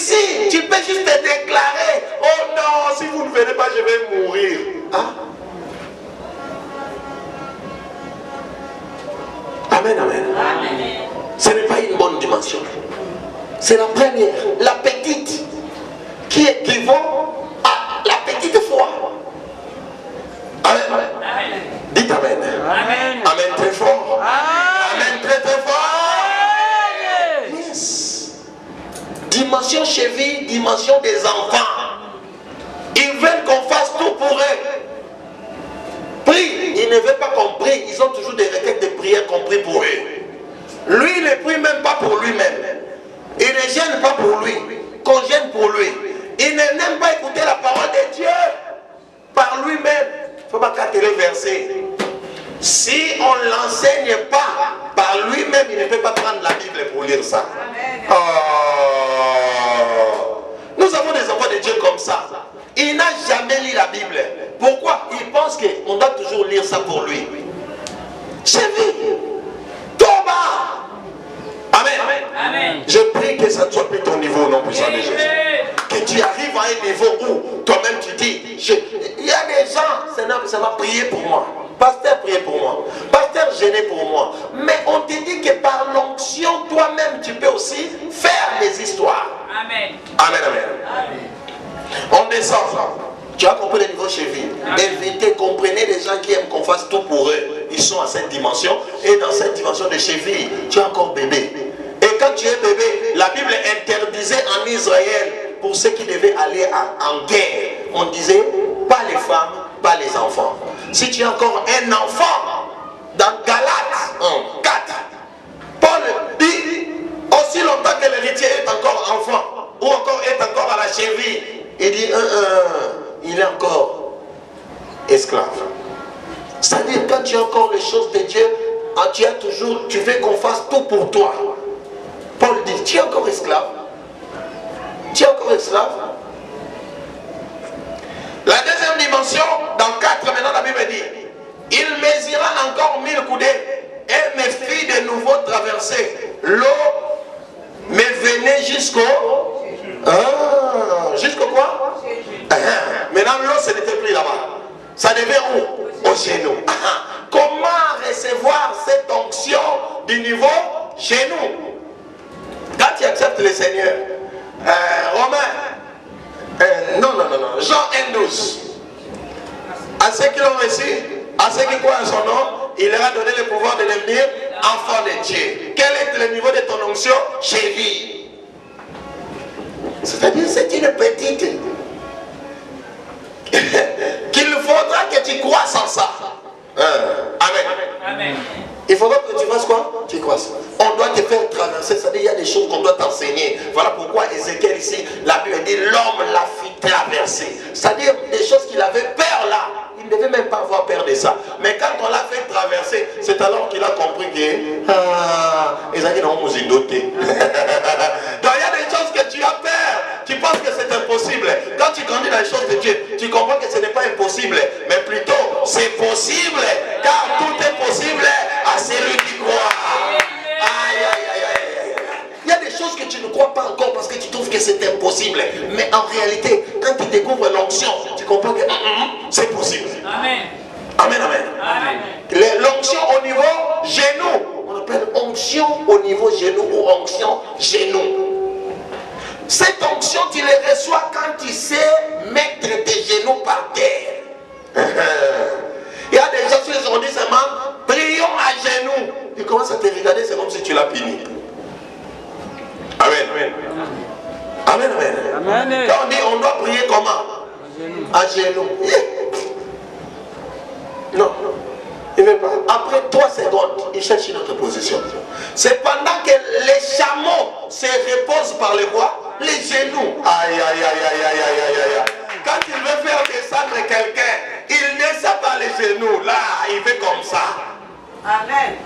Ici, tu peux juste te déclarer, oh non, si vous ne venez pas, je vais mourir. Hein? Amen, amen. Ce n'est pas une bonne dimension. C'est la première, la petite, qui équivaut à la petite foi. Amen. Dites amen. Amen. Amen très fort. Amen très très fort. Yes. Dimension cheville, dimension des enfants. Ils veulent qu'on fasse tout pour eux. Prie, ils ne veulent pas qu'on prie. Ils ont toujours des requêtes de prière qu'on prie pour eux. Lui, il ne prie même pas pour lui-même. Il ne gêne pas pour lui. Qu'on gêne pour lui. Il n'aime pas écouter la parole de Dieu par lui-même. Il ne faut pas capter le verset. Si on ne l'enseigne pas par lui-même, il ne peut pas prendre la Bible pour lire ça. Oh. Nous avons des enfants de Dieu comme ça. Il n'a jamais lu la Bible. Pourquoi? Il pense qu'on doit toujours lire ça pour lui. C'est vie. Toba. Amen. Amen. Je prie que ça ne soit plus ton niveau, non puissant de Jésus. Que tu arrives à un niveau où toi-même tu dis, il y a des gens, ça m'a prié pour moi. Pasteur prié pour moi. Pasteur gêné pour moi. Mais on te dit que par l'onction, toi-même, tu peux aussi faire des histoires. Amen. Amen, amen. On descend. Tu as compris le niveau cheville. Évitez, comprenez les gens qui aiment qu'on fasse tout pour eux. Ils sont à cette dimension. Et dans cette dimension de cheville, tu es encore bébé. Et quand tu es bébé, la Bible interdisait en Israël, pour ceux qui devaient aller en guerre, on disait, pas les femmes, pas les enfants. Si tu es encore un enfant, dans Galates 1, 4, Paul dit, aussi longtemps que l'héritier est encore enfant, ou encore est encore à la cheville, il dit, il est encore esclave. C'est-à-dire, quand tu as encore les choses de Dieu, tu veux qu'on fasse tout pour toi. Paul dit, tu es encore esclave. Tu es encore esclave. La deuxième dimension, dans 4, maintenant la Bible dit, il mesura encore 1000 coudées et me fit de nouveau traverser l'eau, me venait jusqu'au... jusqu'au quoi? Maintenant l'eau, ce n'était plus là-bas. Ça devait où? Au genou. Comment recevoir cette onction du niveau genou? Quand tu acceptes le Seigneur, Romain, non, Jean 1,12. À ceux qui l'ont reçu, à ceux qui croient en son nom, il leur a donné le pouvoir de devenir enfants de Dieu. Quel est le niveau de ton onction? Cheville. C'est-à-dire, c'est une petite. Qu'il faudra que tu croisses en ça. Amen. Amen. Il faudra que tu fasses quoi? Tu croisses. On doit te faire traverser. C'est-à-dire, il y a des choses qu'on doit t'enseigner. Voilà pourquoi Ézéchiel ici, la Bible dit, l'homme l'a fait traverser. C'est-à-dire, des choses qu'il avait peur là. Il ne devait même pas avoir peur de ça. Mais quand on l'a fait traverser, c'est alors qu'il a compris que Ézéchiel n'a pas doté. Donc il y a des choses que tu as peur. Tu penses que c'est impossible. Quand tu grandis dans les choses de Dieu, tu comprends que ce n'est pas impossible. Mais plutôt, c'est possible. Car tout est possible à celui qui croit. Aïe, aïe, aïe, aïe. Il y a des choses que tu ne crois pas encore parce que tu trouves que c'est impossible. Mais en réalité, quand tu découvres l'onction, tu comprends que c'est possible. Amen. Amen, amen. Amen. L'onction au niveau genou. On appelle onction au niveau genou ou onction genou. Cette onction, tu les reçois quand tu sais mettre tes genoux par terre. Il y a des gens qui ont dit seulement, prions à genoux. Tu commences à te regarder, c'est comme si tu l'as puni. Amen. Amen, amen. Quand on dit, on doit prier comment? À genoux. Non, il ne veut pas. Après 3 secondes, il cherche une autre position. C'est pendant que les chameaux se reposent par les bois, les genoux. Aïe, aïe, aïe, aïe, aïe, aïe, aïe. Quand il veut faire descendre quelqu'un, il ne sait pas les genoux. Là, il fait comme ça. Amen.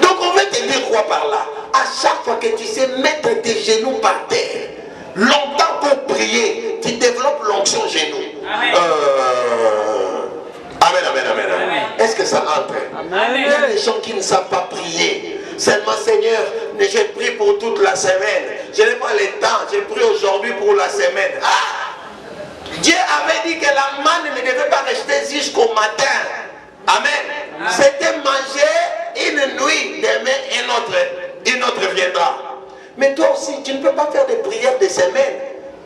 Donc on veut te dire quoi par là? À chaque fois que tu sais mettre tes genoux par terre, longtemps pour prier, tu développes l'onction genou. Amen. Amen. Est-ce que ça entre? Amen. Il y a des gens qui ne savent pas prier. Seulement, Seigneur, j'ai pris pour toute la semaine. Je n'ai pas le temps, j'ai pris aujourd'hui pour la semaine. Ah! Dieu avait dit que la manne ne devait pas rester jusqu'au matin. Amen. C'était manger une nuit, demain une autre viendra. Mais toi aussi, tu ne peux pas faire des prières de semaine.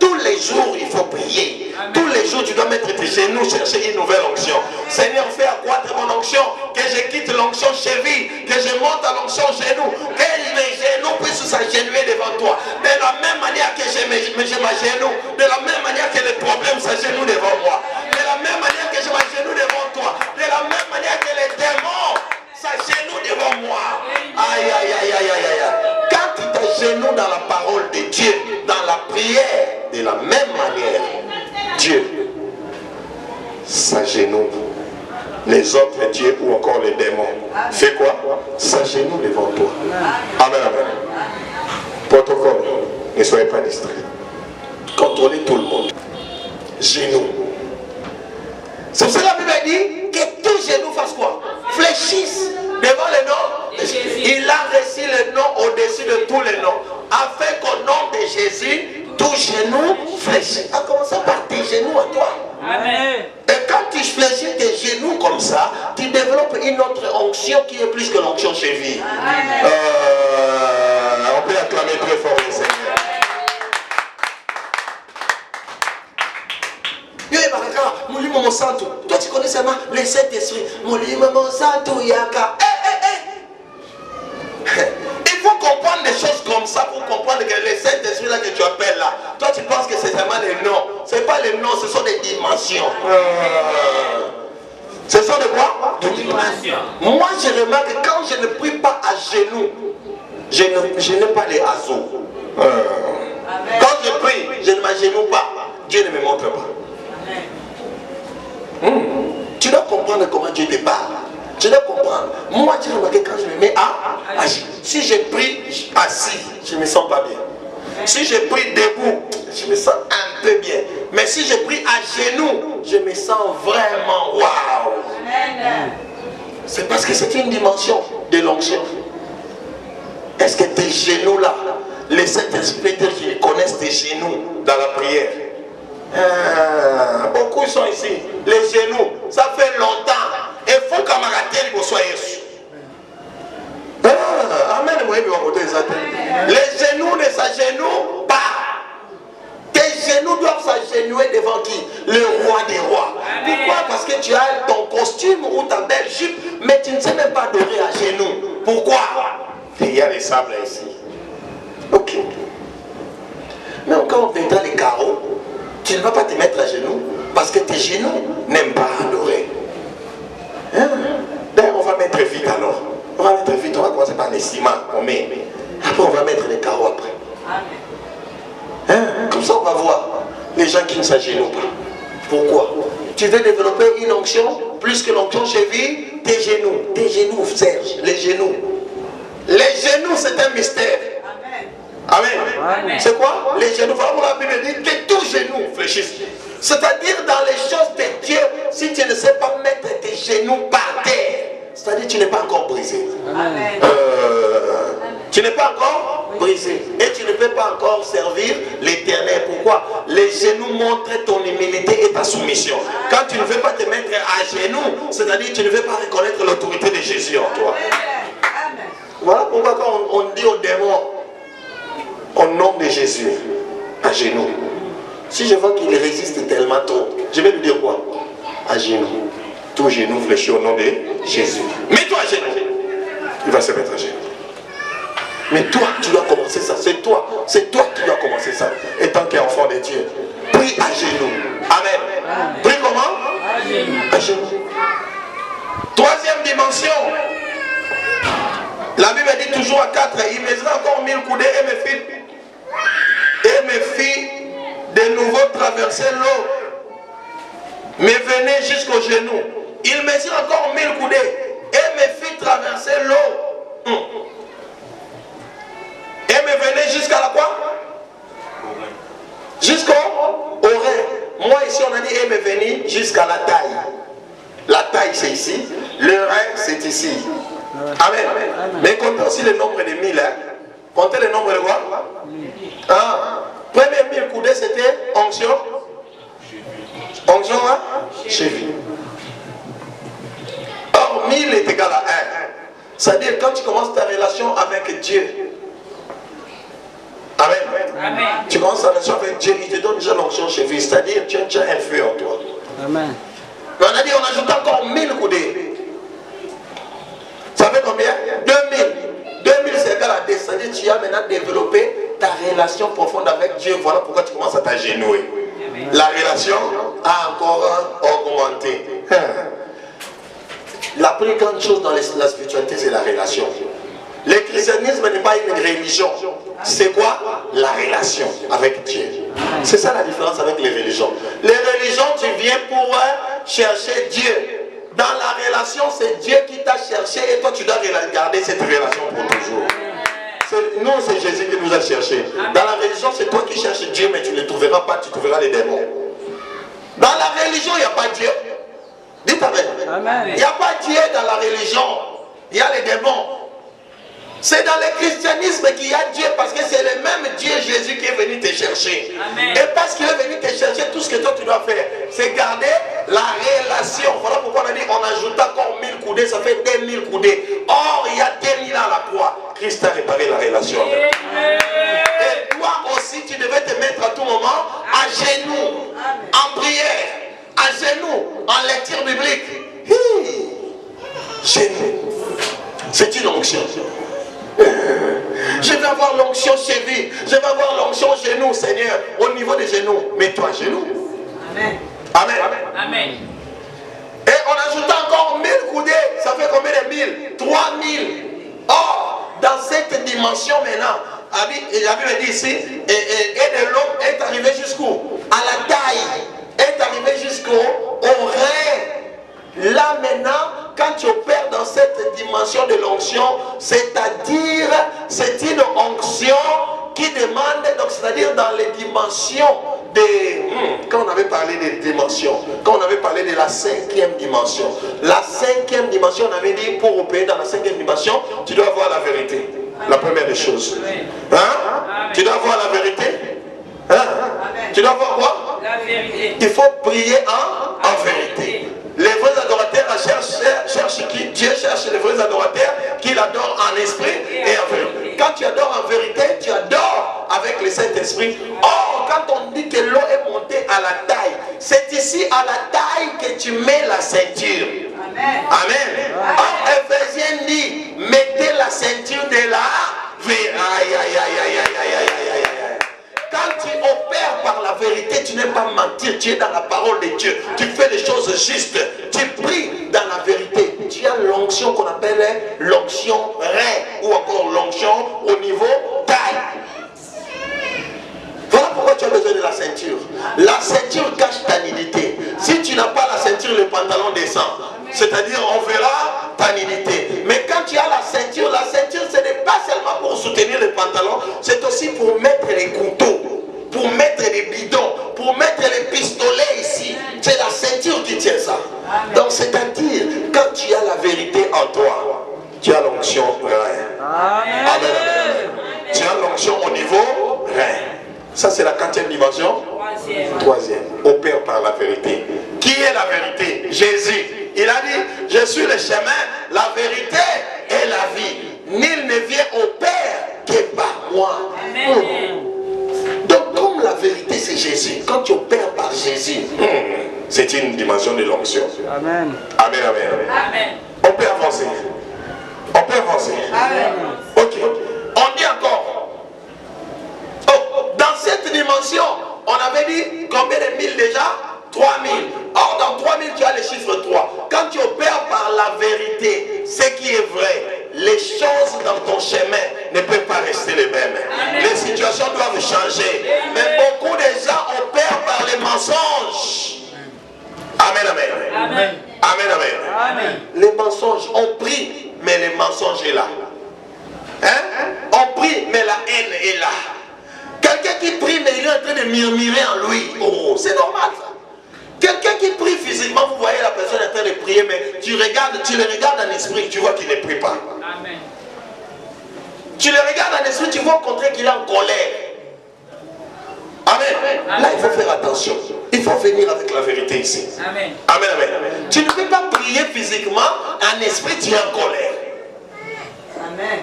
Tous les jours, il faut prier. Amen. Tous les jours, tu dois mettre tes genoux, chercher une nouvelle onction. Seigneur, fais accroître mon onction, que je quitte l'onction cheville, que je monte à l'onction genou, que mes genoux puissent s'agenouiller devant toi. De la même manière que je m'agenouille, de la même manière que les problèmes s'agenouillent devant moi, de la même manière que je m'agenouille devant toi, de la même manière que les démons s'agenouillent devant moi. Aïe, aïe, aïe, aïe, aïe, aïe. Quand tu t'agenouilles dans la parole de Dieu, dans la prière, de la même manière, Dieu s'agenouille. Les autres dieux ou encore les démons, fais quoi? S'agenouille devant toi. Amen, amen. Protocole, ne soyez pas distraits. Contrôlez tout le monde. Genoux. C'est pour cela que la Bible dit que tous genoux fassent quoi? Fléchissent devant le nom de Jésus. Il a reçu le nom au-dessus de tous les noms, afin qu'au nom de Jésus, tous genoux fléchissent. En commençant par tes genoux à toi. Amen. Et quand tu fléchis tes genoux comme ça, tu développes une autre onction qui est plus que l'onction cheville. On peut acclamer très fort le Seigneur. Toi tu connais seulement les 7 esprits. Yaka. Il faut comprendre des choses comme ça pour comprendre que les 7 esprits là que tu appelles là, toi tu penses que c'est seulement les noms. Ce n'est pas les noms, ce sont des dimensions. Ce sont de quoi? Des dimensions. Moi je remarque que quand je ne prie pas à genoux, je n'ai pas les azos. Quand je prie, je ne m'agenouille pas. Dieu ne me montre pas. Tu dois comprendre comment Dieu te parle. Tu dois comprendre. Moi, tu remarques quand je me mets à agir. Si je prie assis, je ne me sens pas bien. Si je prie debout, je me sens un peu bien. Mais si je prie à genoux, je me sens vraiment waouh. C'est parce que c'est une dimension de l'onction. Est-ce que tes genoux là, les Saint-Esprit qui connaissent tes genoux dans la prière? Beaucoup sont ici. Les genoux, ça fait longtemps. Il faut camarader pour soi. Amen. Les genoux ne s'agenouillent pas. Tes genoux doivent s'agenouiller devant qui? Le roi des rois. Pourquoi? Parce que tu as ton costume ou ta belle jupe, mais tu ne sais même pas adorer à genoux. Pourquoi? Il y a les sables ici. Ok. Mais quand on viendra les carreaux, tu ne vas pas te mettre à genoux parce que tes genoux n'aiment pas adorer. D'ailleurs, on va mettre vite alors. On va mettre vite, on va commencer par les ciments. On met. Après, on va mettre les carreaux après. Comme ça, on va voir les gens qui ne s'agenouillent pas. Pourquoi? Tu veux développer une onction plus que l'onction cheville? Tes genoux, Serge, les genoux. Les genoux, c'est un mystère. Amen. C'est quoi? Les genoux. Voilà pour la Bible dit que tous genoux fléchissent. C'est-à-dire dans les choses de Dieu, si tu ne sais pas mettre tes genoux par terre, c'est-à-dire que tu n'es pas encore brisé. Tu n'es pas encore brisé. Et tu ne peux pas encore servir l'Éternel. Pourquoi? Les genoux montrent ton humilité et ta soumission. Quand tu ne veux pas te mettre à genoux, c'est-à-dire que tu ne veux pas reconnaître l'autorité de Jésus en toi. Voilà pourquoi quand on dit aux démons, au nom de Jésus, à genoux. Si je vois qu'il résiste tellement trop, je vais lui dire quoi? À genoux. Tout genou fléchit au nom de Jésus. Mets-toi à genoux. Il va se mettre à genoux. Mais toi, tu dois commencer ça. C'est toi qui dois commencer ça. Et tant qu'un enfant de Dieu, prie à genoux. Amen. Prie comment? À genoux. À genoux. Troisième dimension. La Bible dit toujours à 4, il mesura encore 1000 coudées et me fit de nouveau traverser l'eau. Mais venez jusqu'au genou. Il mesure encore 1000 coudées et me fit traverser l'eau. Et me venez jusqu'à la quoi? Jusqu'au oreille. Moi ici on a dit et me venir jusqu'à la taille. La taille c'est ici. Le rein c'est ici. Amen. Mais comptez aussi le nombre de 1000. Comptez le nombre de quoi? Premier 1000 coudées, c'était onction. Onction, hein? Cheville. Or, 1000 est égal à 1. C'est-à-dire, quand tu commences ta relation avec Dieu, Amen. Amen. Tu commences ta relation avec Dieu, il te donne déjà l'onction cheville. C'est-à-dire, tu as un feu en toi. Amen. Mais on a dit, on ajoute encore 1000 coudées. Ça fait combien? 2000. 2000 c'est égal à 10. C'est-à-dire, tu as maintenant développé ta relation profonde avec Dieu. Voilà pourquoi tu commences à t'agenouiller. La relation a encore augmenté. La plus grande chose dans la spiritualité, c'est la relation. Le christianisme n'est pas une religion. C'est quoi? La relation avec Dieu. C'est ça la différence avec les religions. Les religions, tu viens pour chercher Dieu. Dans la relation, c'est Dieu qui t'a cherché et toi, tu dois garder cette relation pour toujours. Nous, c'est Jésus qui nous a cherchés. Dans la religion, c'est toi qui cherches Dieu, mais tu ne le trouveras pas, tu trouveras les démons. Dans la religion, il n'y a pas Dieu. Dites Amen. Il n'y a pas Dieu dans la religion. Il y a les démons. C'est dans le christianisme qu'il y a Dieu parce que c'est le même Dieu Jésus qui est venu te chercher. Amen. Et parce qu'il est venu te chercher, tout ce que toi tu dois faire, c'est garder la relation. Voilà pourquoi on a dit on ajoute encore 1000 coudées, ça fait 2000 coudées. Or, il y a 2000 ans à la croix. Christ a réparé la relation avec toi. Et toi aussi, tu devais te mettre à tout moment à genoux, en prière, à genoux, en lecture biblique. Genoux. C'est une onction. Je vais avoir l'onction cheville, je vais avoir l'onction genou, Seigneur, au niveau des genoux. Mets-toi à genoux. Amen. Amen. Amen. Et on ajoute encore 1000 coudées, ça fait combien de 1000? 3000. Or, dans cette dimension maintenant, la Bible dit ici, et de l'homme est arrivé jusqu'où? À la taille, est arrivé jusqu'au rein. Là maintenant, quand tu opères dans cette dimension de l'onction, c'est-à-dire c'est une onction qui demande, donc c'est-à-dire dans les dimensions des... Quand on avait parlé des dimensions, quand on avait parlé de la 5e dimension, la 5e dimension, on avait dit pour opérer dans la 5e dimension, tu dois avoir la vérité. La première des choses. Hein? Tu dois avoir la vérité. Hein? Tu dois avoir quoi? La vérité. Il faut prier en vérité. Les vrais adorateurs cherchent qui? Dieu cherche les vrais adorateurs qui l'adorent en esprit et en vérité. Quand tu adores en vérité, tu adores avec le Saint-Esprit. Or, quand on dit que l'eau est montée à la taille, c'est ici à la taille que tu mets la ceinture. Amen. Amen. Or, Éphésiens dit, mettez la ceinture de la vérité. Aïe, aïe, aïe, aïe, aïe, aïe, aïe, aïe, aïe. Quand tu opères par la vérité, tu n'aimes pas mentir, tu es dans la parole de Dieu, tu fais les choses justes, tu pries dans la vérité. Tu as l'onction qu'on appelle l'onction rein ou encore l'onction au niveau taille. Voilà pourquoi tu as besoin de la ceinture. La ceinture cache ta nudité. Si tu n'as pas la ceinture, le pantalon descend. C'est-à-dire, on verra ta nudité. Mais quand tu as la ceinture, ce n'est pas seulement pour soutenir le pantalon, c'est aussi pour mettre les couteaux, pour mettre les bidons, pour mettre les pistolets ici. C'est la ceinture qui tient ça. Donc, c'est-à-dire, quand tu as la vérité en toi, tu as l'onction rein. Amen. Amen. Tu as l'onction au niveau rein. Ça, c'est la 4e dimension. 3e. Opère par la vérité. Qui est la vérité? Jésus. Il a dit, je suis le chemin, la vérité et la vie. Nul ne vient au Père que par moi. Amen. Donc, comme la vérité, c'est Jésus. Quand tu opères par Jésus, c'est une dimension de l'onction. Amen. Amen, amen. Amen. On peut avancer. On peut avancer. Amen. Ok. On dit encore. Dans cette dimension, on avait dit combien de mille déjà? 3000. Or, dans 3000, tu as le chiffre 3. Quand tu opères par la vérité, ce qui est vrai, les choses dans ton chemin ne peuvent pas rester les mêmes. Amen. Les situations doivent changer. Amen. Mais beaucoup de gens opèrent par les mensonges. Amen, amen. Amen. Amen, amen. Amen. Les mensonges, on prie, mais le mensonge est là. Hein? On prie, mais la haine est là. Quelqu'un qui prie, mais il est en train de murmurer en lui. Oh, c'est normal ça. Quelqu'un qui prie physiquement, vous voyez la personne en train de prier, mais tu le regardes en esprit, tu vois qu'il ne prie pas. Amen. Tu le regardes en esprit, tu vois au contraire qu'il est en colère. Amen. Là, il faut faire attention. Il faut venir avec la vérité ici. Amen. Amen, amen. Tu ne peux pas prier physiquement, en esprit, tu es en colère. Amen.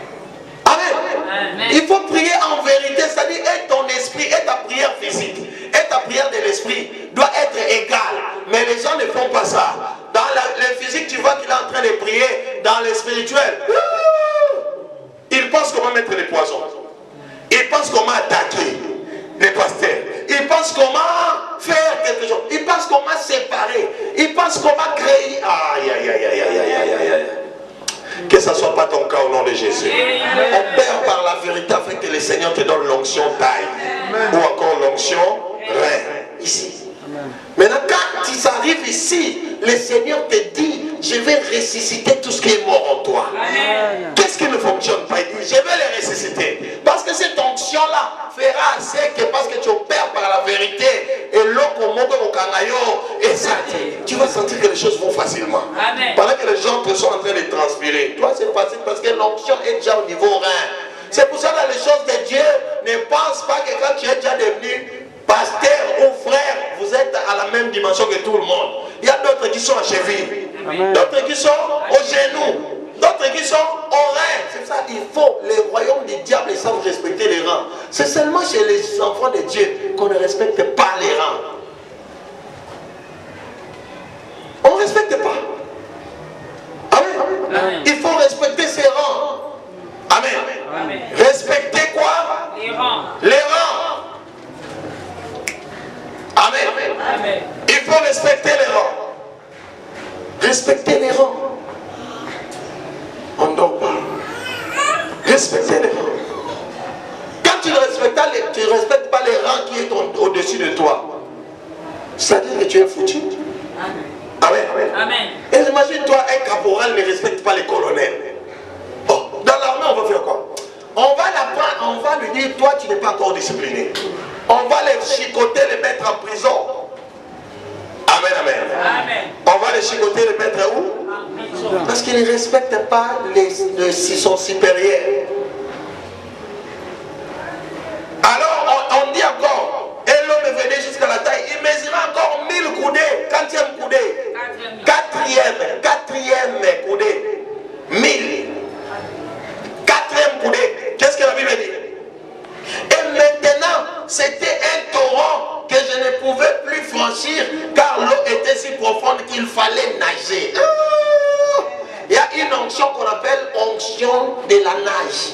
Amen. Il faut prier en vérité, c'est-à-dire et ton esprit et ta prière physique et ta prière de l'esprit doit être égale. Mais les gens ne font pas ça. Dans le physique, tu vois qu'il est en train de prier. Dans le spirituel, il pense comment mettre les poisons. Il pense comment attaquer les pasteurs. Il pense comment faire quelque chose. Il pense comment séparer. Il pense comment créer. Aïe, aïe, aïe, aïe, aïe, aïe, aïe, aïe. Que ce ne soit pas ton cas au nom de Jésus. On perd par la vérité afin que le Seigneur te donne l'onction taille. Ou encore l'onction reine. Ici. Maintenant, quand ils arrivent ici, le Seigneur te dit, je vais ressusciter tout ce qui est mort en toi. Qu'est-ce qui ne fonctionne pas? Il dit, je vais les ressusciter. Parce que cette onction-là fera assez que parce que tu opères par la vérité, et et ça, tu vas sentir que les choses vont facilement. Pendant que les gens sont en train de transpirer, toi c'est facile parce que l'onction est déjà au niveau rein. C'est pour ça que dans les choses de Dieu, ne pense pas que quand tu es déjà devenu pasteur ou frère, vous êtes à la même dimension que tout le monde. Il y a d'autres qui sont à cheville, d'autres qui sont aux genoux, d'autres qui sont aux reins. C'est ça, il faut, les royaumes du diable, ils savent respecter les rangs. C'est seulement chez les enfants de Dieu qu'on ne respecte pas les rangs. On ne respecte pas. Amen. Amen. Il faut respecter ses rangs. Amen. Amen. Respecter quoi? Les rangs. Les rangs. Amen. Amen. Il faut respecter les rangs. Respecter les rangs. On ne dort pas. Respecter les rangs. Quand tu ne respectes pas les rangs qui sont au-dessus de toi, ça veut dire que tu es foutu. Amen. Amen. Amen. Et imagine-toi, un caporal ne respecte pas les colonels. Oh, dans l'armée, on va faire quoi? On va l'apprendre, on va lui dire, toi, tu n'es pas encore discipliné. On va les chicoter, les mettre en prison. Amen, amen. Amen. On va les chicoter, les mettre où? Parce qu'ils ne respectent pas son supérieur. Alors, on dit encore, et l'homme est venu jusqu'à la taille, il mesura encore 1000 coudées, 4e coudée. Quatrième coudée. 1000. 4e coudée. Qu'est-ce que la Bible dit? Et maintenant, c'était un torrent que je ne pouvais plus franchir car l'eau était si profonde qu'il fallait nager. Il y a une onction qu'on appelle onction de la nage.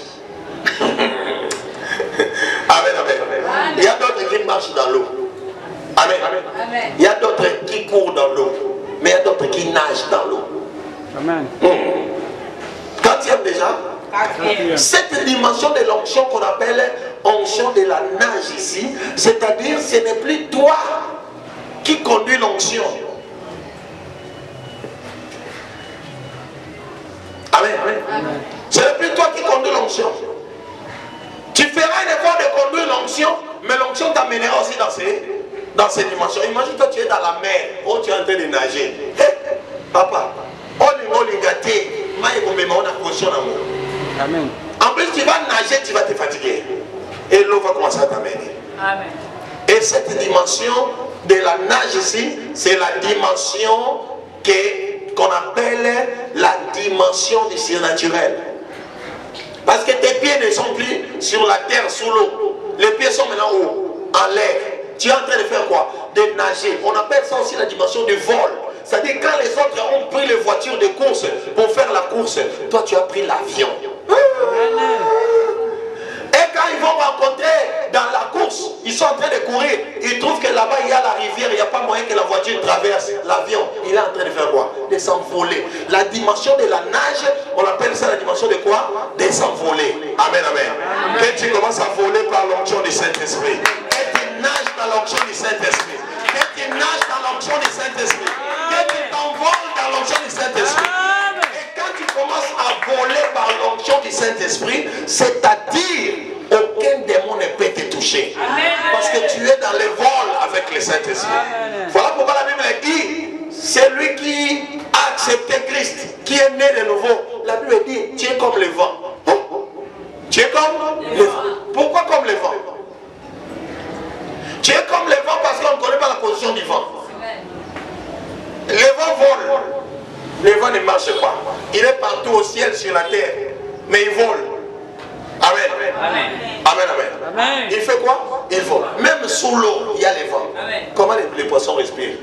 Amen, amen. Il y a d'autres qui marchent dans l'eau. Amen. Amen. Il y a d'autres qui courent dans l'eau. Mais il y a d'autres qui nagent dans l'eau. Amen. Quatrième déjà. Cette dimension de l'onction qu'on appelle onction de la nage ici, c'est-à-dire ce n'est plus toi qui conduis l'onction. Amen. Amen. Ce n'est plus toi qui conduis l'onction. Tu feras un effort de conduire l'onction, mais l'onction t'amènera aussi dans ces dimensions. Imagine-toi, tu es dans la mer, oh, tu es en train de nager. Hey, papa, Amen. En plus, tu vas nager, tu vas te fatiguer. Et l'eau va commencer à t'amener. Amen. Et cette dimension de la nage ici, c'est la dimension qu'on appelle la dimension du surnaturel. Parce que tes pieds ne sont plus sur la terre, sous l'eau. Les pieds sont maintenant où? En l'air. Tu es en train de faire quoi? De nager. On appelle ça aussi la dimension du vol. C'est-à-dire quand les autres ont pris les voitures de course pour faire la course, toi tu as pris l'avion. Et quand ils vont rencontrer dans la course, ils sont en train de courir, ils trouvent que là-bas il y a la rivière, il n'y a pas moyen que la voiture traverse. L'avion, il est en train de faire quoi? De s'envoler. La dimension de la nage, on appelle ça la dimension de quoi? De s'envoler. Amen, amen. Que tu commences à voler par l'onction du Saint-Esprit. Que tu nages dans l'onction du Saint-Esprit. Que tu nages dans l'onction du Saint-Esprit. Que tu t'envoles dans l'onction du Saint-Esprit. Et quand tu commences à voler par l'onction du Saint-Esprit, c'est-à-dire aucun démon ne peut te toucher. Parce que tu es dans le vol avec le Saint-Esprit. Voilà pourquoi la Bible dit, c'est lui qui a accepté Christ, qui est né de nouveau. La Bible dit, tu es comme le vent. Tu es comme les vents. Pourquoi comme les vents? Tu es comme les vents parce qu'on ne connaît pas la position du vent. Les vents volent. Les vents ne marchent pas. Il est partout au ciel, sur la terre. Mais il vole. Amen. Amen. Amen, amen. Amen. Il fait quoi? Il vole. Même sous l'eau, il y a les vents. Amen. Comment les poissons respirent?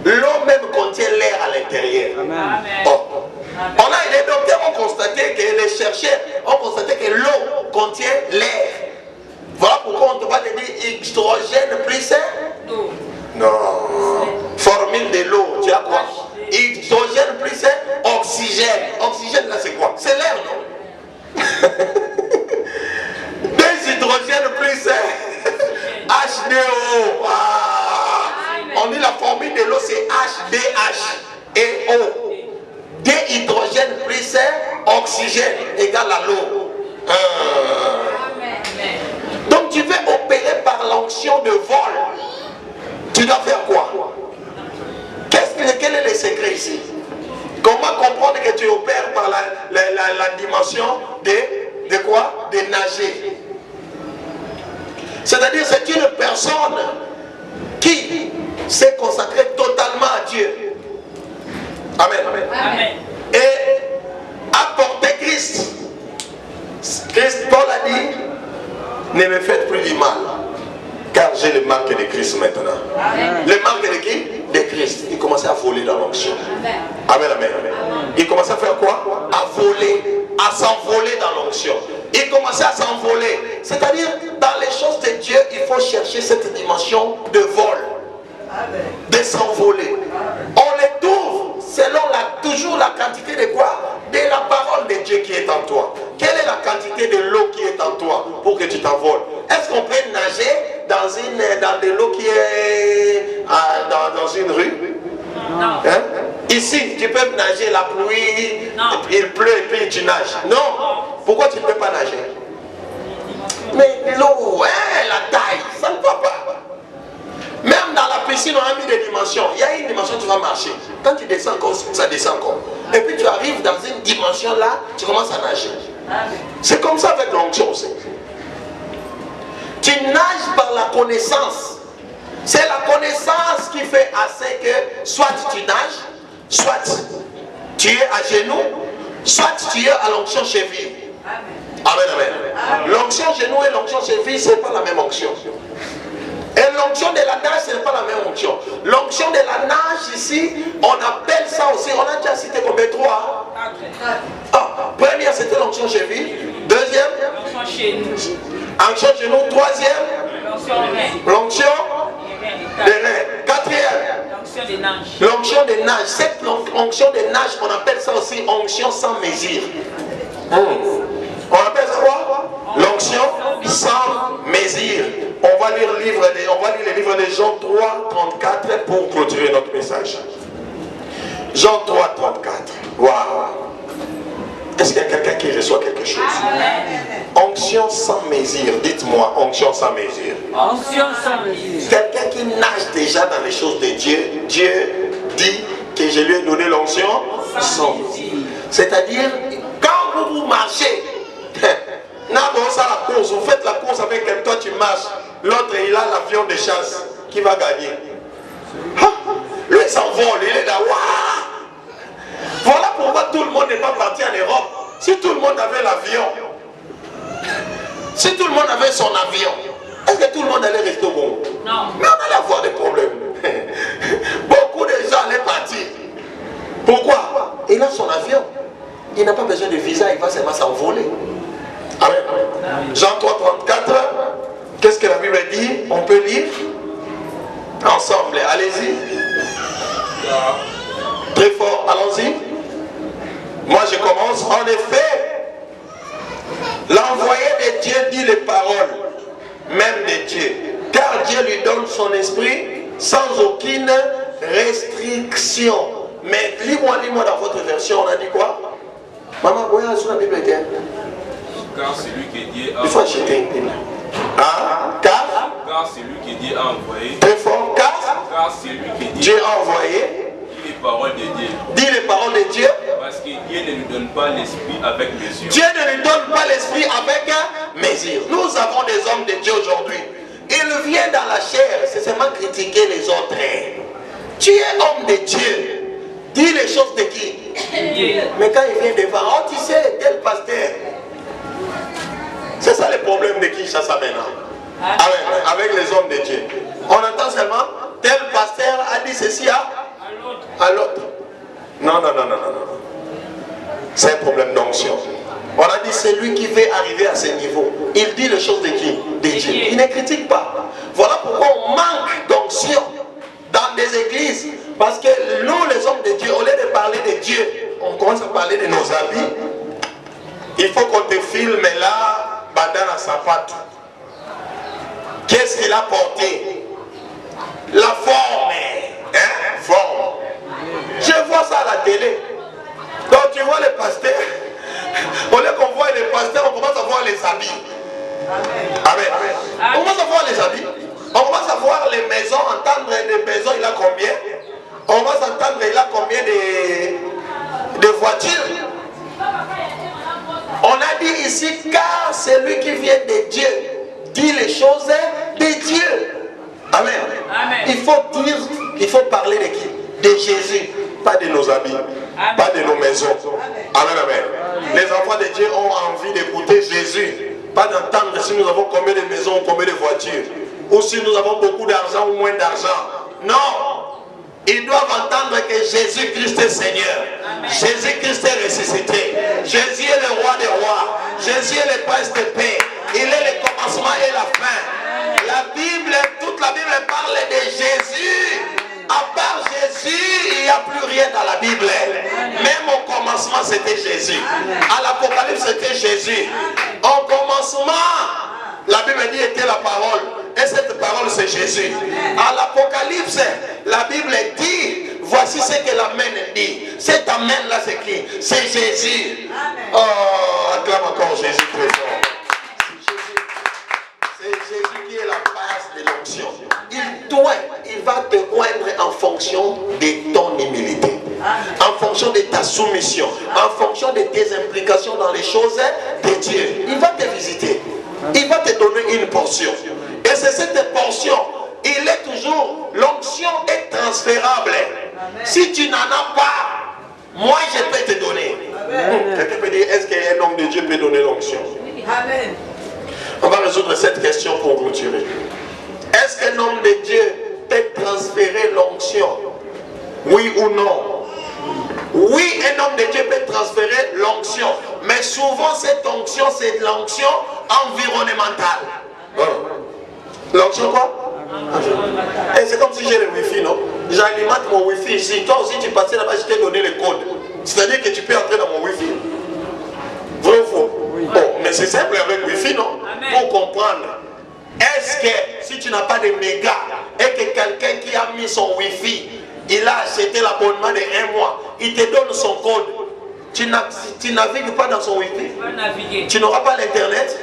L'eau même contient l'air à l'intérieur. Oh. Les docteurs ont constaté que les chercheurs ont constaté que l'eau contient l'air. Voilà pourquoi on ne peut pas te dire hydrogène plus non. Formule de l'eau, tu as quoi? Hydrogène plus oxygène. Oxygène là c'est quoi? C'est l'air, non? Des hydrogènes plus H2O. On dit la formule de l'eau c'est HDH et O. Des hydrogènes plus oxygène égale à l'eau. Donc tu veux opérer par l'onction de vol. Tu dois faire quoi? Quel est le secret ici? Comment comprendre que tu opères par la dimension de quoi? De nager. C'est-à-dire c'est une personne qui s'est consacrée totalement à Dieu. Amen. Amen. Et a porté Christ. Christ, Paul a dit, ne me faites plus du mal, car j'ai le marque de Christ maintenant. Amen. Le marque de qui? De Christ. Il commençait à voler dans l'onction. Amen, amen. Il commençait à faire quoi? À voler, à s'envoler dans l'onction. Il commençait à s'envoler. C'est-à-dire, dans les choses de Dieu, il faut chercher cette dimension de vol, de s'envoler. On les trouve selon toujours la quantité de quoi? De la parole de Dieu qui est en toi. Quelle est la quantité de l'eau qui est en toi pour que tu t'envoles? Est-ce qu'on peut nager dans de l'eau qui est dans une rue? Non. Hein? Ici, tu peux nager la pluie, il pleut et puis tu nages. Non. Pourquoi tu ne peux pas nager? Mais l'eau, la taille, ça ne va pas. Même dans la piscine, on a mis des dimensions. Il y a une dimension, tu vas marcher. Quand tu descends encore, ça descend encore. Et puis tu arrives dans une dimension là, tu commences à nager. C'est comme ça avec l'onction aussi. Tu nages par la connaissance. C'est la connaissance qui fait assez que soit tu nages, soit tu es à genoux, soit tu es à l'onction cheville. Amen, amen. L'onction genou et l'onction cheville, ce n'est pas la même onction. Et l'onction de la nage, ce n'est pas la même onction. L'onction de la nage ici, on appelle ça aussi, on a déjà cité combien? 3. Première, c'était l'onction cheville. Deuxième, onction genou. Troisième, l'onction des reins. Quatrième, l'onction des nages. Cette onction des nages, on appelle ça aussi onction sans mesure. On appelle ça quoi? L'onction sans mesure. On va lire les livres de Jean 3, 34 pour clôturer notre message. Jean 3, 34. Waouh! Est-ce qu'il y a quelqu'un qui reçoit quelque chose? Onction sans mesure. Dites-moi, onction sans mesure. Onction sans mesure. Quelqu'un qui nage déjà dans les choses de Dieu. Dieu dit que je lui ai donné l'onction sans mesure. C'est-à-dire, quand vous marchez, la course, vous faites la course avec quelqu'un, toi tu marches, l'autre il a l'avion de chasse, qui va gagner? Lui il s'envole, il est là, waouh! Voilà pourquoi tout le monde n'est pas parti en Europe. Si tout le monde avait l'avion, si tout le monde avait son avion, est-ce que tout le monde allait rester au bon? Non. Mais on allait avoir des problèmes. Beaucoup de gens allaient partir. Pourquoi? Il a son avion. Il n'a pas besoin de visa, il va seulement s'envoler. Amen. Jean 3, 34. Qu'est-ce que la Bible dit? On peut lire ensemble. Allez-y. Très fort, allons-y. Moi je commence. En effet, l'envoyé de Dieu dit les paroles même de Dieu, car Dieu lui donne son esprit sans aucune restriction. Mais lis-moi dans votre version, on a dit quoi? Maman, voyez sur la Bible était. Car celui que Dieu a envoyé. Il faut acheter une Bible. Car celui que Dieu a envoyé. Très fort. Car celui que Dieu a envoyé. Dit les paroles de Dieu. Dis les paroles de Dieu. Parce que Dieu ne lui donne pas l'esprit avec mesure. Dieu ne lui donne pas l'esprit avec mesure. Nous avons des hommes de Dieu aujourd'hui. Ils viennent dans la chair, c'est seulement critiquer les autres. Tu es homme de Dieu. Dis les choses de qui? Mais quand il vient devant, oh tu sais, tel pasteur. C'est ça le problème de Kinshasa maintenant. Avec les hommes de Dieu. On entend seulement, tel pasteur a dit ceci à l'autre. Non. C'est un problème d'onction. On a dit c'est lui qui veut arriver à ce niveau. Il dit les choses de qui? De Dieu. Il ne critique pas. Voilà pourquoi on manque d'onction dans des églises. Parce que nous les hommes de Dieu, au lieu de parler de Dieu, on commence à parler de nos habits. Il faut qu'on te filme là, bandana sapato. Qu'est-ce qu'il a porté? La forme. Hein? Forme. Je vois ça à la télé. Donc tu vois les pasteurs, au lieu qu'on voit les pasteurs, on commence à voir les habits. Amen. On commence à voir les habits. On commence à voir les maisons, entendre les maisons, il a combien? On commence à entendre il a combien de voitures. On a dit ici, car c'est lui qui vient de Dieu dit les choses de Dieu. Amen. Il faut parler de qui? De Jésus, pas de nos habits, pas de nos maisons. Amen. Les enfants de Dieu ont envie d'écouter Jésus, pas d'entendre si nous avons combien de maisons, combien de voitures, ou si nous avons beaucoup d'argent ou moins d'argent. Non. Ils doivent entendre que Jésus-Christ est Seigneur. Jésus-Christ est ressuscité. Jésus est le roi des rois. Jésus est le prince de paix. Il est le commencement et la fin. La Bible, toute la Bible parle de Jésus. À part Jésus, il n'y a plus rien dans la Bible. Même au commencement, c'était Jésus. À l'Apocalypse, c'était Jésus. Au commencement, la Bible dit était la parole. Et cette parole, c'est Jésus. À l'Apocalypse, la Bible dit, voici ce que l'amen dit. Cet amen-là, c'est qui? C'est Jésus. Oh, acclame encore Jésus très fort. C'est Jésus qui est la base de l'onction. Il va te oindre en fonction de ton humilité, en fonction de ta soumission, en fonction de tes implications dans les choses de Dieu. Il va te visiter. Il va te donner une portion. Et c'est cette portion, il est toujours, l'onction est transférable. Si tu n'en as pas, moi je peux te donner. Quelqu'un peut dire, est-ce qu'un homme de Dieu peut donner l'onction? Amen. On va résoudre cette question pour clôturer. Est-ce qu'un homme de Dieu peut transférer l'onction? Oui ou non? Oui, un homme de Dieu peut transférer l'onction. Mais souvent cette onction, c'est de l'onction environnementale. L'onction quoi? Et c'est comme si j'ai le wifi, non? J'alimente mon wifi ici. Toi aussi tu passais là-bas, je t'ai donné le code. C'est-à-dire que tu peux entrer dans mon wifi. Vrai ou faux? Bon, mais c'est simple avec wifi, non? Pour comprendre. Est-ce que si tu n'as pas de méga et que quelqu'un qui a mis son wifi, il a acheté l'abonnement de 1 mois, il te donne son code, tu navigues pas dans son wifi, tu n'auras pas l'internet,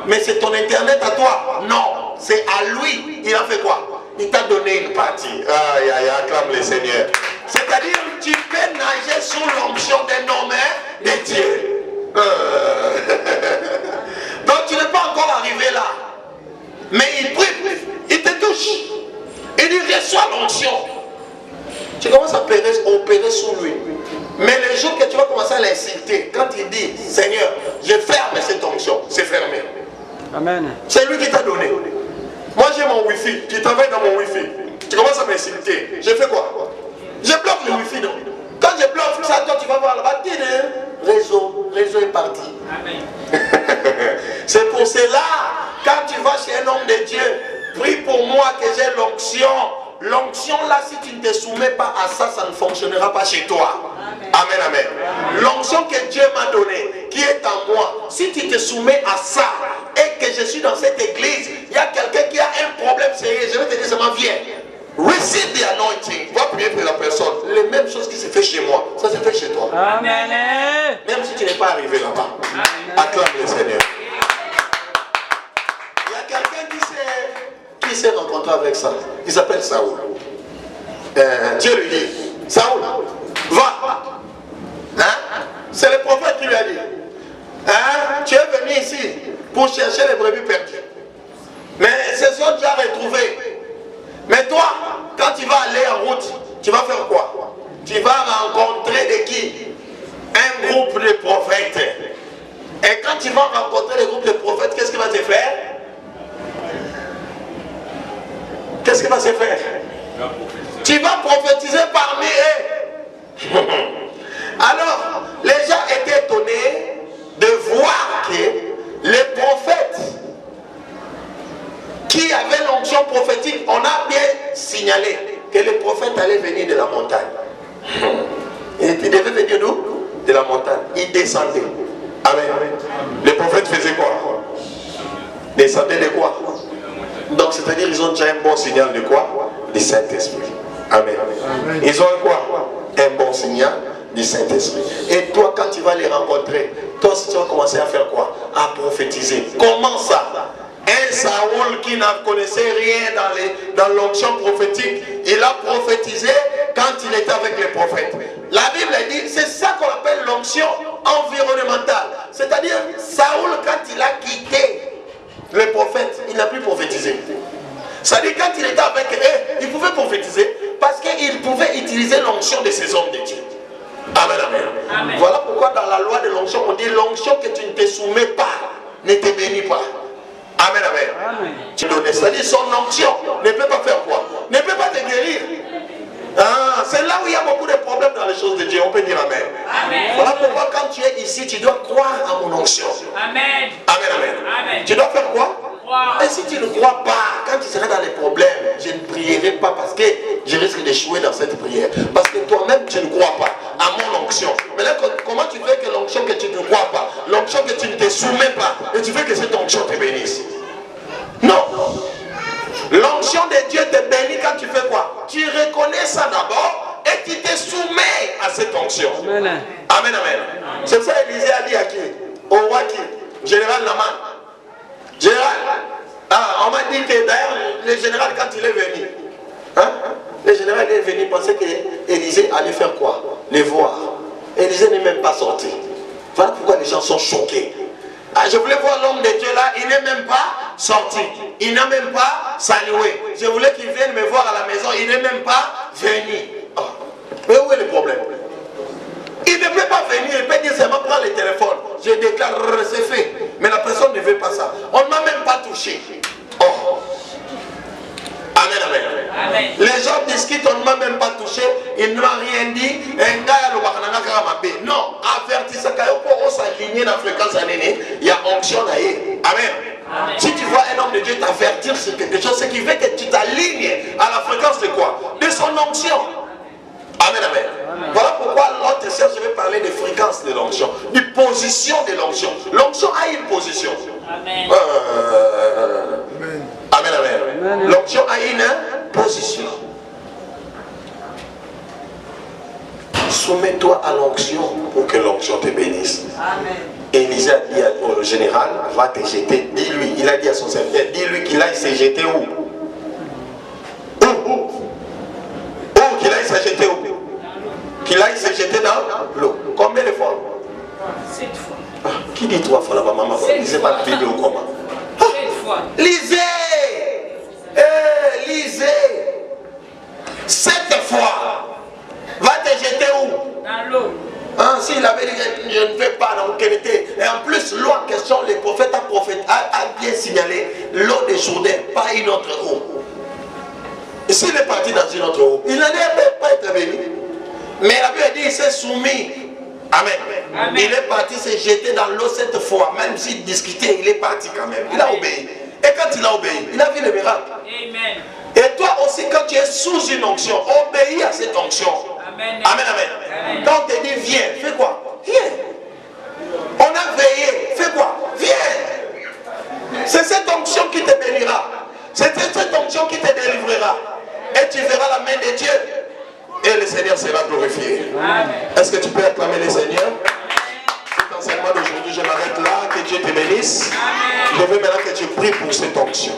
mais c'est ton internet à toi? Non, c'est à lui. Il a fait quoi? Il t'a donné une partie. Aïe, aïe, acclame le Seigneur. C'est-à-dire, tu peux nager sous l'onction d'un homme de Dieu. Donc tu n'es pas encore arrivé là. Mais il prie, il te touche. Il dit, reçois l'onction. Tu commences à opérer sous lui. Mais le jour que tu vas commencer à l'insulter, quand il dit, Seigneur, je ferme cette onction, c'est fermé. Amen. C'est lui qui t'a donné. Moi j'ai mon wifi, tu travailles dans mon wifi. Tu commences à m'insulter. Je fais quoi? Je bloque le wifi, non? Quand je bloque ça, toi tu vas voir là-bas, réseau est parti. Amen. C'est pour cela, quand tu vas chez un homme de Dieu, prie pour moi que j'ai l'onction. L'onction là, si tu ne te soumets pas à ça, ça ne fonctionnera pas chez toi. Amen, amen. L'onction que Dieu m'a donnée, qui est en moi, si tu te soumets à ça, et que je suis dans cette église, il y a quelqu'un qui a un problème sérieux, je vais te dire seulement viens. Receive the anointing. Va prier pour la personne. Les mêmes choses qui se fait chez moi, ça se fait chez toi. Amen. Même si tu n'es pas arrivé là-bas. Acclame le Seigneur. Il y a quelqu'un qui s'est rencontré avec ça. Il s'appelle Saoul. Dieu lui dit, Saoul, va. Hein? C'est le prophète qui lui a dit. Hein? Tu es venu ici pour chercher les brebis perdues. Mais ces sont déjà retrouvés. Mais toi, quand tu vas aller en route, tu vas faire quoi? Tu vas rencontrer de qui? Un groupe de prophètes. Et quand tu vas rencontrer le groupe de prophètes, qu'est-ce qu'il va te faire? Qu'est-ce qu'il va se faire? Tu vas prophétiser parmi eux. Alors, les gens étaient étonnés de voir que les prophètes qui avaient l'onction prophétique, on a bien signalé que les prophètes allaient venir de la montagne. Ils devaient venir d'où? De la montagne. Ils descendaient. Amen. Les prophètes faisaient quoi? Descendaient de quoi? Donc, c'est-à-dire qu'ils ont déjà un bon signal de quoi? Du Saint-Esprit. Amen. Ils ont quoi? Un bon signal du Saint-Esprit. Et toi, quand tu vas les rencontrer, toi aussi tu vas commencer à faire quoi? À prophétiser. Comment ça? Un Saoul qui ne connaissait rien dans l'onction prophétique, il a prophétisé quand il était avec les prophètes. La Bible dit, c'est ça qu'on appelle l'onction environnementale. C'est-à-dire, Saoul, quand il a quitté les prophètes, il n'a plus prophétisé. C'est-à-dire, quand il était avec eux, il pouvait prophétiser parce qu'il pouvait utiliser l'onction de ces hommes de Dieu. Amen, amen, amen. Voilà pourquoi dans la loi de l'onction, on dit l'onction que tu ne te soumets pas, ne te bénis pas. Amen, amen. C'est-à-dire son onction ne peut pas faire quoi? Ne peut pas te guérir. Ah, c'est là où il y a beaucoup de problèmes dans les choses de Dieu. On peut dire amen. Amen. Voilà pourquoi quand tu es ici, tu dois croire à mon onction. Amen. Amen, amen. Amen. Tu dois faire quoi? Et si tu ne crois pas, quand tu seras dans les problèmes, je ne prierai pas parce que je risque d'échouer dans cette prière. Parce que toi-même, tu ne crois pas à mon onction. Mais là, comment tu fais que l'onction que tu ne crois pas, l'onction que tu ne te soumets pas, et tu veux que cette onction te bénisse? Non. L'onction de Dieu te bénit quand tu fais quoi? Tu reconnais ça d'abord et tu te soumets à cette onction. Amen, amen. C'est ça Élisée a dit à qui? Au roi qui? Général Naman. Général, on m'a dit que d'ailleurs, le général, quand il est venu, hein, le général est venu penser que Élisée allait faire quoi? Les voir. Élisée n'est même pas sorti. Voilà pourquoi les gens sont choqués. Ah, je voulais voir l'homme de Dieu là, il n'est même pas sorti. Il n'a même pas salué. Je voulais qu'il vienne me voir à la maison, il n'est même pas venu. Oh. Mais où est le problème? Il ne peut pas venir, il peut dire seulement prends le téléphone. Je déclare, c'est fait. Mais la personne ne veut pas ça. On ne m'a même pas touché. Oh. Amen, amen. Amen. Les gens discutent, on ne m'a même pas touché. Il ne m'a rien dit. Non, avertissez pour s'aligner dans la fréquence année. Il y a onction là. Amen. Amen. Si tu vois un homme de Dieu t'avertir sur quelque chose, c'est qu'il veut que tu t'alignes à la fréquence de quoi? De son onction. Amen, amen. Amen. Voilà pourquoi l'autre sœur, je vais parler de fréquence de l'onction, de position de l'onction. L'onction a une position. Amen. Amen, amen. L'onction a une position. Soumets-toi à l'onction pour que l'onction te bénisse. Amen. Élisée a dit au général, va te jeter. Dis-lui, il a dit à son serviteur, dis-lui qu'il aille se jeter où? Où? Qu'il aille se jeter où? Qu'il aille se jeter dans l'eau. Combien de fois? 7 fois. Ah, qui dit 3 fois là-bas, maman? Lisez pas la Bible ou comment? 7 fois. Lisez! Lisez! 7 fois. Va te jeter où? Dans l'eau. Ah, s'il avait dit je ne vais pas dans aucune été. Et en plus, l'eau en question, le prophète a bien signalé l'eau de Jourdain, pas une autre eau. Et s'il est parti dans une autre eau, il n'allait pas être béni. Mais la Bible dit il s'est soumis. Amen. Amen. Il est parti se jeter dans l'eau 7 fois. Même s'il discutait, il est parti quand même. Il a obéi. Et quand il a obéi, il a vu le miracle. Amen. Et toi aussi, quand tu es sous une onction, obéis à cette onction. Amen. Amen, amen. Quand on te dit viens, fais quoi? Viens. On a veillé, fais quoi? Viens. C'est cette onction qui te bénira. C'est cette onction qui te délivrera. Et tu verras la main de Dieu. Et le Seigneur sera glorifié. Est-ce que tu peux acclamer le Seigneur? Cet enseignement d'aujourd'hui, je m'arrête là. Que Dieu te bénisse. Je veux maintenant que tu pries pour cette onction.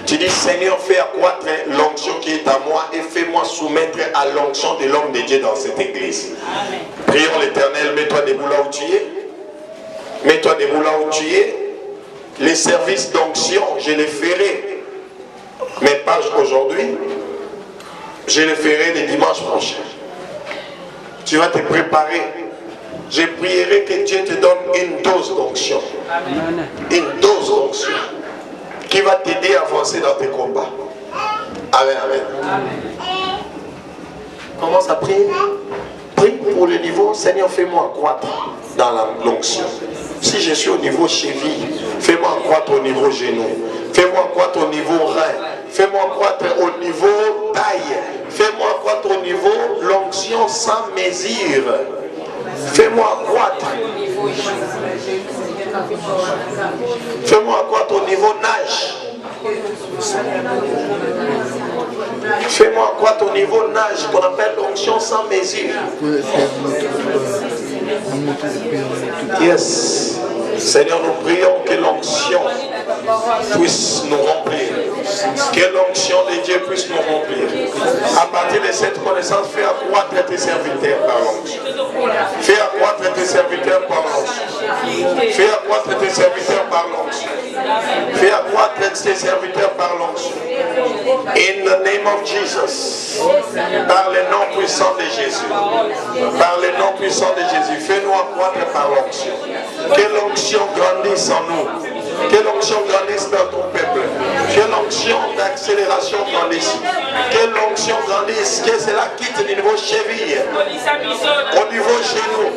Tu dis, Seigneur, fais accroître l'onction qui est à moi et fais-moi soumettre à l'onction de l'homme de Dieu dans cette église. Prions l'Éternel, mets-toi debout là où tu es. Mets-toi debout là où tu es. Les services d'onction, je les ferai, mais pas aujourd'hui. Je les ferai le dimanche prochain. Tu vas te préparer. Je prierai que Dieu te donne une dose d'onction. Une dose d'onction qui va t'aider à avancer dans tes combats. Amen, amen. Commence à prier. Prie pour le niveau. Seigneur, fais-moi croître dans l'onction. Si je suis au niveau cheville, fais-moi croître au niveau genou. Fais-moi croître au niveau rein. Fais-moi croître au niveau taille. Fais-moi croître au niveau l'onction sans mesure. Fais-moi croître. Fais-moi croître au niveau nage. Fais-moi croître au niveau nage qu'on appelle l'onction sans mesure. Yes. Seigneur, nous prions que l'onction puisse nous remplir. Que l'onction de Dieu puisse nous remplir. À partir de cette connaissance, fais accroître tes serviteurs par l'onction. Fais accroître tes serviteurs par l'onction. Fais accroître tes serviteurs par l'onction. Fais accroître tes serviteurs par l'onction. In the name of Jesus. Par le nom puissant de Jésus. Par le nom puissant de Jésus. Fais-nous accroître par l'onction. Que l'onction grandisse en nous. Que l'onction grandisse dans ton peuple. Que l'onction d'accélération grandisse. Que l'onction grandisse. Que cela quitte du niveau cheville. Au niveau genou.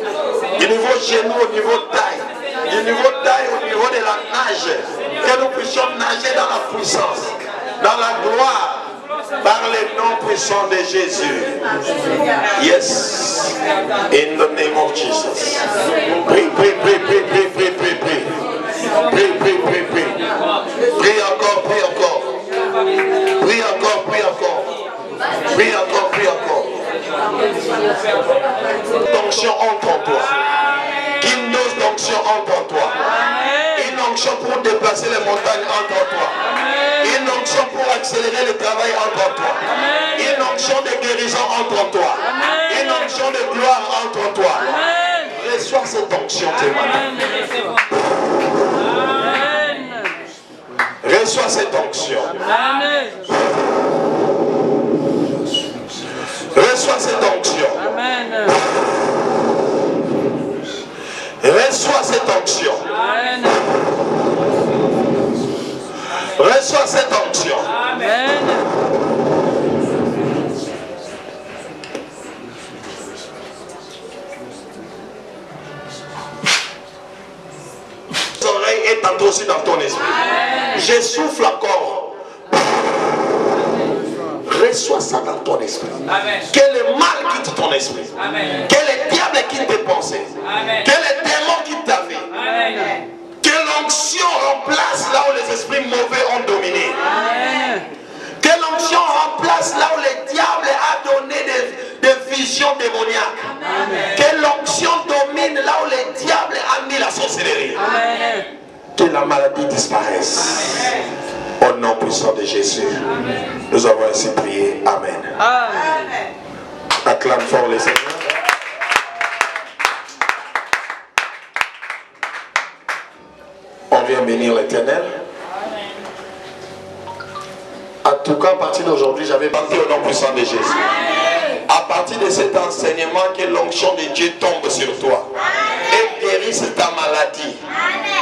Du niveau genou, au niveau taille. Du niveau taille, au niveau de la nage. Que nous puissions nager dans la puissance. Dans la gloire. Par le nom puissant de Jésus. Yes. In the name of Jesus. Prie, prie, prie, prie, prie, prie, prie, prie. Prie, prie, prie, prie. Prie encore, prie encore. Prie encore, prie encore. Prie encore, prie encore. L'onction entre en toi. Qu'une dose d'onction entre en toi. Une onction pour déplacer les montagnes entre en toi. Une onction pour accélérer le travail entre en toi. Une onction de guérison entre en toi. Une onction de gloire entre en toi. Reçois cette onction, témoignage. Reçois cette onction. Reçois cette onction. Reçois cette onction. Reçois cette onction. Oreille est entrée aussi dans ton esprit. Je souffle encore. Reçois ça dans ton esprit. Amen. Que le mal quitte ton esprit. Amen. Que le diable quitte tes pensées. Amen. Que le démon quitte ta vie. Amen. Que l'onction remplace là où les esprits mauvais ont dominé. Amen. Que l'onction remplace là où le diable a donné des visions démoniaques. Amen. Que l'onction domine là où le diable a mis la sorcellerie. Amen. Que la maladie disparaisse. Amen. Au nom puissant de Jésus. Amen. Nous avons ainsi prié. Amen. Amen. Acclame fort les Seigneurs. On vient bénir l'Éternel. En tout cas, à partir d'aujourd'hui, j'avais parti au nom puissant de Jésus. À partir de cet enseignement, que l'onction de Dieu tombe sur toi et guérisse ta maladie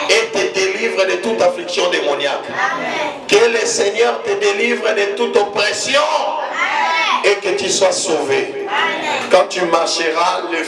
et te délivre de toute affliction démoniaque. Que le Seigneur te délivre de toute oppression et que tu sois sauvé. Quand tu marcheras, le feu